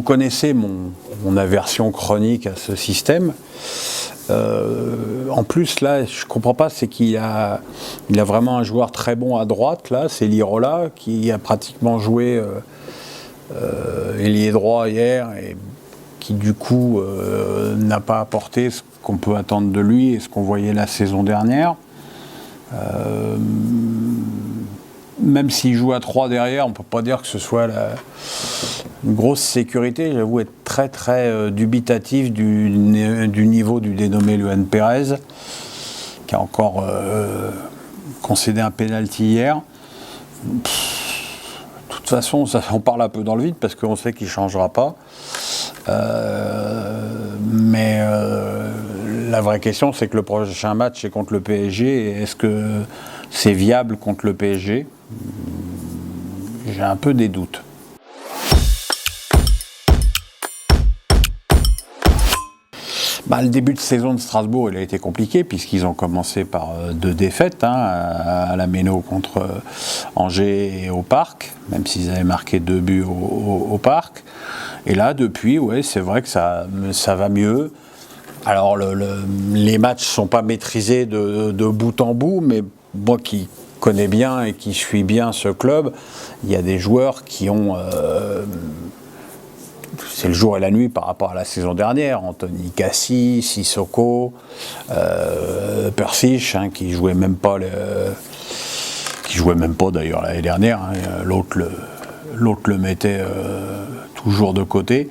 connaissez mon aversion chronique à ce système. En plus, là, je comprends pas, c'est qu'il a vraiment un joueur très bon à droite, là, c'est Lirola, qui a pratiquement joué ailier droit hier, et qui du coup n'a pas apporté ce qu'on peut attendre de lui et ce qu'on voyait la saison dernière. Même s'il joue à 3 derrière, on ne peut pas dire que ce soit une grosse sécurité. J'avoue être très très dubitatif du niveau du dénommé Luan Pérez, qui a encore concédé un pénalty hier. De toute façon, on parle un peu dans le vide parce qu'on sait qu'il ne changera pas. Mais la vraie question, c'est que le prochain match est contre le PSG. Et est-ce que c'est viable contre le PSG ? J'ai un peu des doutes. Le début de saison de Strasbourg, il a été compliqué puisqu'ils ont commencé par 2 défaites à la Méno contre Angers et au Parc, même s'ils avaient marqué 2 buts au Parc. Et là, depuis, ouais, c'est vrai que ça va mieux. Alors, les matchs ne sont pas maîtrisés de bout en bout, mais moi qui connais bien et qui suis bien ce club, il y a des joueurs qui ont... c'est le jour et la nuit par rapport à la saison dernière. Anthony Cassi, Sissoko, Persich, qui jouait même pas d'ailleurs l'année dernière. L'autre le mettait toujours de côté.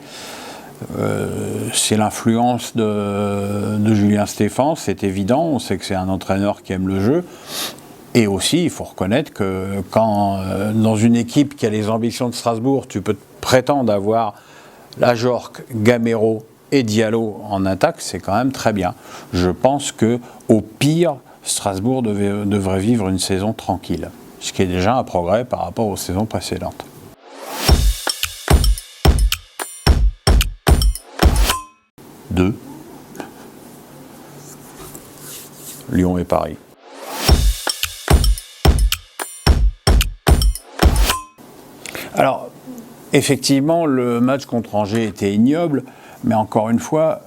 C'est l'influence de Julien Stéphan, c'est évident. On sait que c'est un entraîneur qui aime le jeu. Et aussi, il faut reconnaître que quand, dans une équipe qui a les ambitions de Strasbourg, tu peux prétendre avoir Lajorque, Gamero et Diallo en attaque, c'est quand même très bien. Je pense qu'au pire, Strasbourg devrait vivre une saison tranquille, ce qui est déjà un progrès par rapport aux saisons précédentes. Deux. Lyon et Paris. Alors, effectivement, le match contre Angers était ignoble, mais encore une fois,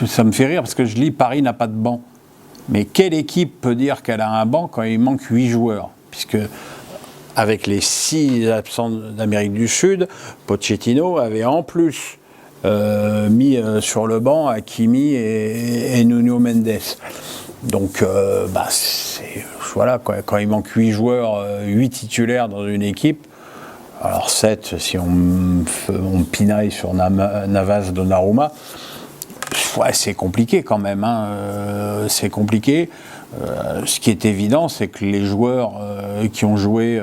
ça me fait rire parce que je lis Paris n'a pas de banc. Mais quelle équipe peut dire qu'elle a un banc quand il manque 8 joueurs ? Puisque, avec les 6 absents d'Amérique du Sud, Pochettino avait en plus mis sur le banc Hakimi et Nuno Mendes. Donc, voilà, quand il manque 8 joueurs, 8 titulaires dans une équipe, alors 7 si on pinaille sur Navas Donnarumma, ouais, c'est compliqué quand même, c'est compliqué. Ce qui est évident, c'est que les joueurs qui ont joué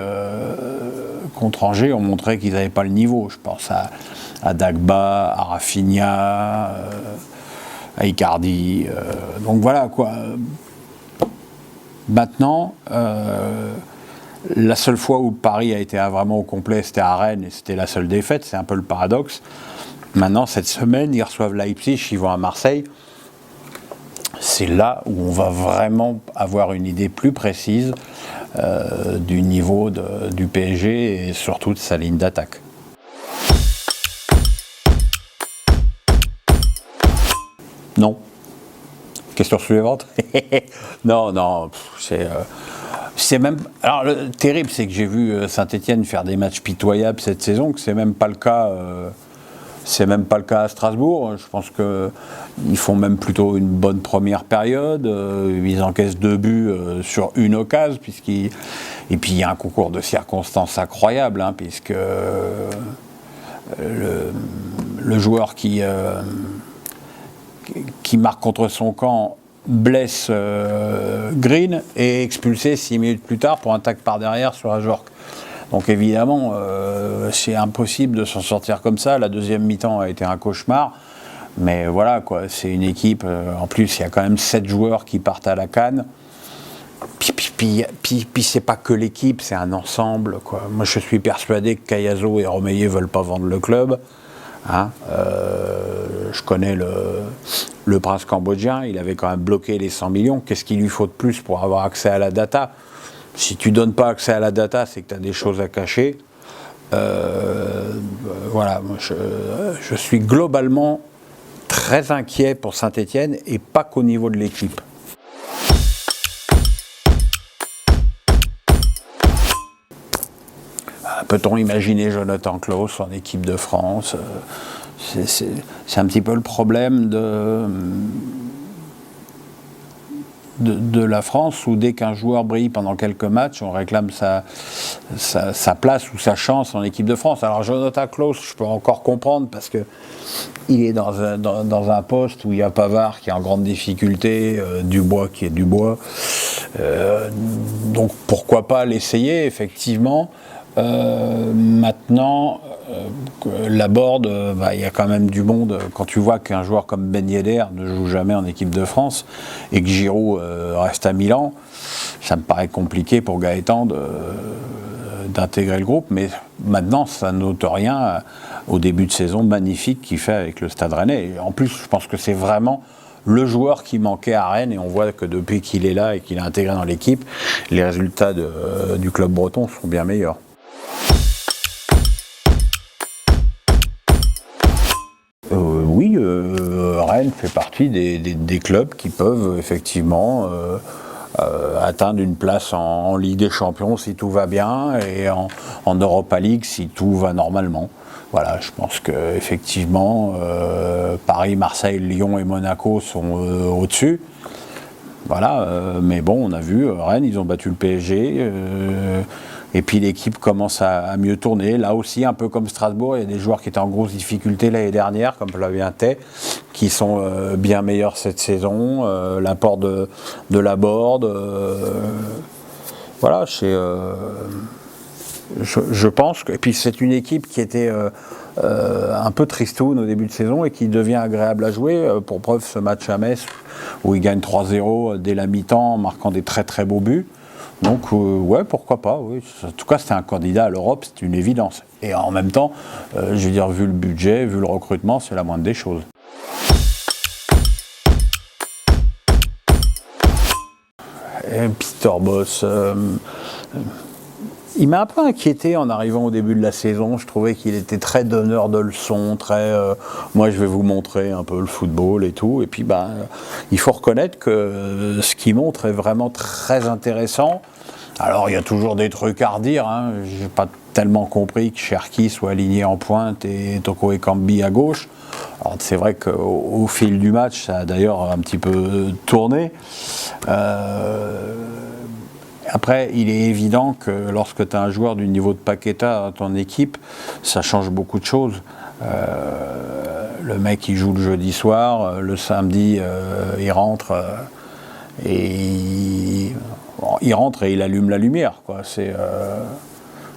contre Angers ont montré qu'ils n'avaient pas le niveau. Je pense à Dagba, à Rafinha, à Icardi. Donc voilà quoi. Maintenant, la seule fois où Paris a été vraiment au complet, c'était à Rennes et c'était la seule défaite. C'est un peu le paradoxe. Maintenant, cette semaine, ils reçoivent Leipzig, ils vont à Marseille. C'est là où on va vraiment avoir une idée plus précise du niveau du PSG et surtout de sa ligne d'attaque. Non. Question suivante. Non, c'est même. Alors, le terrible, c'est que j'ai vu Saint-Étienne faire des matchs pitoyables cette saison, que c'est même pas le cas. C'est même pas le cas à Strasbourg. Je pense qu'ils font même plutôt une bonne première période. Ils encaissent 2 buts sur une occasion, et puis il y a un concours de circonstances incroyable, puisque le joueur qui marque contre son camp blesse Green et expulsé 6 minutes plus tard pour un tacle par derrière sur Ajorc. Donc évidemment, c'est impossible de s'en sortir comme ça. La deuxième mi-temps a été un cauchemar. Mais voilà, quoi, c'est une équipe. En plus, il y a quand même 7 joueurs qui partent à la CAN. Puis c'est pas que l'équipe, c'est un ensemble, quoi. Moi, je suis persuadé que Cayazo et Romeyer veulent pas vendre le club. Je connais le prince cambodgien, il avait quand même bloqué les 100 millions. Qu'est-ce qu'il lui faut de plus pour avoir accès à la data ? Si tu donnes pas accès à la data, c'est que tu as des choses à cacher. Voilà, moi, je suis globalement très inquiet pour Saint-Étienne et pas qu'au niveau de l'équipe. Peut-on imaginer Jonathan Klaus en équipe de France? C'est un petit peu le problème de la France, où dès qu'un joueur brille pendant quelques matchs, on réclame sa place ou sa chance en équipe de France. Alors Jonathan Klaus, je peux encore comprendre, parce que il est dans un poste où il y a Pavard qui est en grande difficulté, Dubois qui est Dubois. Donc pourquoi pas l'essayer, effectivement. Maintenant, Laborde, il y a quand même du monde. Quand tu vois qu'un joueur comme Ben Yedder ne joue jamais en équipe de France et que Giroud reste à Milan, ça me paraît compliqué pour Gaëtan d'intégrer le groupe. Mais maintenant, ça n'ôte rien au début de saison magnifique qu'il fait avec le Stade Rennais. Et en plus, je pense que c'est vraiment le joueur qui manquait à Rennes, et on voit que depuis qu'il est là et qu'il est intégré dans l'équipe, les résultats du club breton sont bien meilleurs. Oui, Rennes fait partie des clubs qui peuvent effectivement atteindre une place en Ligue des Champions si tout va bien, et en Europa League si tout va normalement. Voilà, je pense qu'effectivement, Paris, Marseille, Lyon et Monaco sont au-dessus. Voilà, mais bon, on a vu, Rennes, ils ont battu le PSG. Et puis l'équipe commence à mieux tourner. Là aussi, un peu comme Strasbourg, il y a des joueurs qui étaient en grosse difficulté l'année dernière, comme Plavientais, qui sont bien meilleurs cette saison. L'apport de Laborde. Voilà, je pense que. Et puis c'est une équipe qui était un peu tristoune au début de saison et qui devient agréable à jouer. Pour preuve, ce match à Metz, où ils gagnent 3-0 dès la mi-temps, en marquant des très très beaux buts. Donc, ouais, pourquoi pas, oui. En tout cas, c'était un candidat à l'Europe, c'est une évidence. Et en même temps, je veux dire, vu le budget, vu le recrutement, c'est la moindre des choses. Et Peter Bosz, il m'a un peu inquiété en arrivant au début de la saison. Je trouvais qu'il était très donneur de leçons, très moi je vais vous montrer un peu le football et tout. Et puis il faut reconnaître que ce qu'il montre est vraiment très intéressant. Alors il y a toujours des trucs à redire, hein. J'ai pas tellement compris que Cherki soit aligné en pointe et Toko Ekambi à gauche. Alors c'est vrai qu'au fil du match, ça a d'ailleurs un petit peu tourné. Après, il est évident que lorsque tu as un joueur du niveau de Paqueta dans ton équipe, ça change beaucoup de choses. Le mec, il joue le jeudi soir, le samedi, il rentre et il allume la lumière, quoi.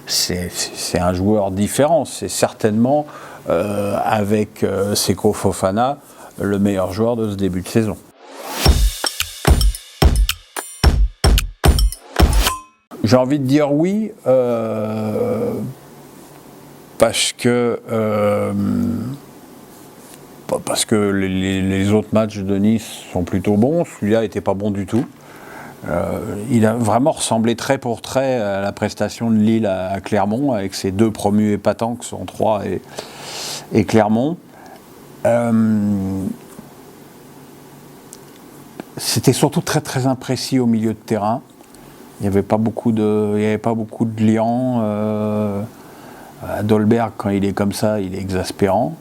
C'est un joueur différent. C'est certainement, avec Seko Fofana, le meilleur joueur de ce début de saison. J'ai envie de dire oui, parce que les autres matchs de Nice sont plutôt bons. Celui-là n'était pas bon du tout. Il a vraiment ressemblé trait pour trait à la prestation de Lille à Clermont, avec ses deux promus épatants que sont Troyes et Clermont. C'était surtout très très imprécis au milieu de terrain. Il n'y avait pas beaucoup de liant. Dolberg, quand il est comme ça, il est exaspérant.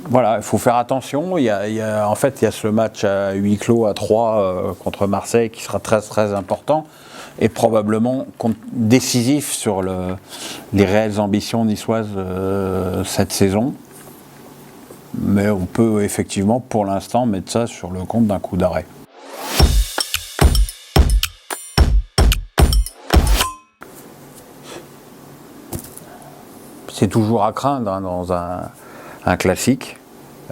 Voilà, il faut faire attention. Il y a ce match à huis clos à 3 contre Marseille qui sera très très important et probablement décisif sur les réelles ambitions niçoises cette saison. Mais on peut effectivement, pour l'instant, mettre ça sur le compte d'un coup d'arrêt. C'est toujours à craindre, hein, dans un classique.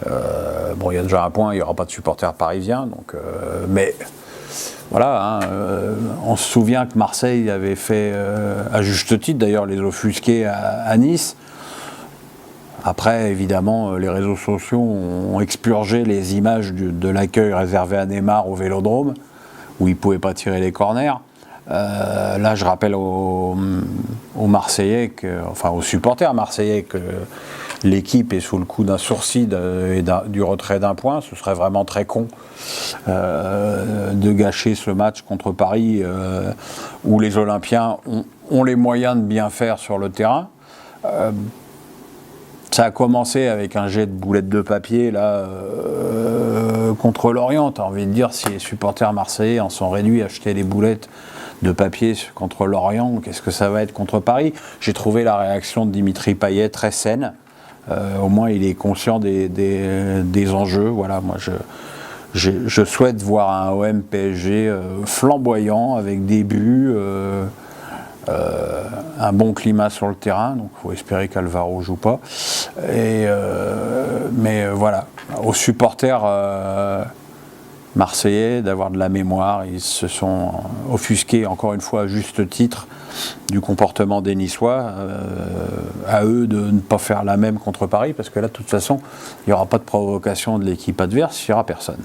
Il y a déjà un point, il n'y aura pas de supporters parisiens, donc, mais voilà, hein, on se souvient que Marseille avait fait, à juste titre d'ailleurs, les offusqués à Nice. Après, évidemment, les réseaux sociaux ont expurgé les images de l'accueil réservé à Neymar au Vélodrome, où il ne pouvait pas tirer les corners. Là, je rappelle aux Marseillais, enfin aux supporters marseillais, que l'équipe est sous le coup d'un sursis et du retrait d'un point. Ce serait vraiment très con de gâcher ce match contre Paris où les Olympiens ont les moyens de bien faire sur le terrain. Ça a commencé avec un jet de boulettes de papier là, contre Lorient. T'as envie de dire, si les supporters marseillais en sont réduits à acheter des boulettes de papier contre Lorient, qu'est-ce que ça va être contre Paris? J'ai trouvé la réaction de Dimitri Payet très saine. Au moins, il est conscient des enjeux. Voilà, moi, je souhaite voir un OM PSG flamboyant, avec des buts, un bon climat sur le terrain. Donc, il faut espérer qu'Alvaro joue pas. Mais voilà, aux supporters marseillais d'avoir de la mémoire. Ils se sont offusqués, encore une fois à juste titre, du comportement des Niçois. À eux de ne pas faire la même contre Paris, parce que là, de toute façon, il n'y aura pas de provocation de l'équipe adverse, il n'y aura personne.